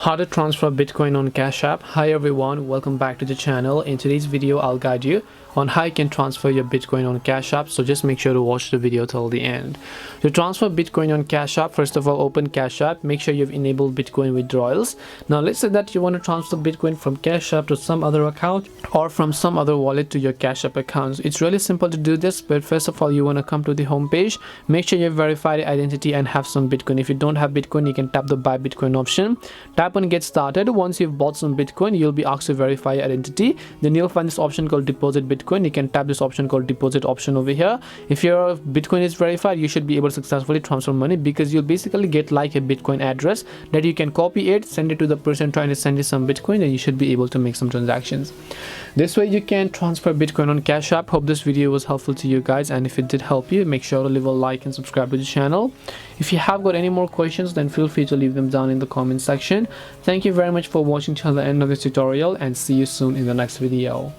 How to transfer Bitcoin on Cash App. Hi everyone, welcome back to the channel. In today's video, I'll guide you on how you can transfer your Bitcoin on Cash App. So just make sure to watch the video till the end. To transfer Bitcoin on Cash App, first of all, open Cash App. Make sure you've enabled Bitcoin withdrawals. Now let's say that you want to transfer Bitcoin from Cash App to some other account or from some other wallet to your Cash App account. It's really simple to do this, but first of all, you want to come to the home page. Make sure you've verified identity and have some Bitcoin. If you don't have Bitcoin, you can tap the buy Bitcoin option. Tap on get started. Once you've bought some Bitcoin, you'll be asked to verify your identity. Then you'll find this option called deposit Bitcoin. You can tap this option called deposit option over here. If your Bitcoin is verified, you should be able to successfully transfer money, because you'll basically get like a Bitcoin address that you can copy it, send it to the person trying to send you some Bitcoin, and you should be able to make some transactions. This way you can transfer Bitcoin on Cash App. Hope this video was helpful to you guys, and if it did help you, make sure to leave a like and subscribe to the channel. If you have got any more questions, then feel free to leave them down in the comment section. Thank you very much for watching till the end of this tutorial, and see you soon in the next video.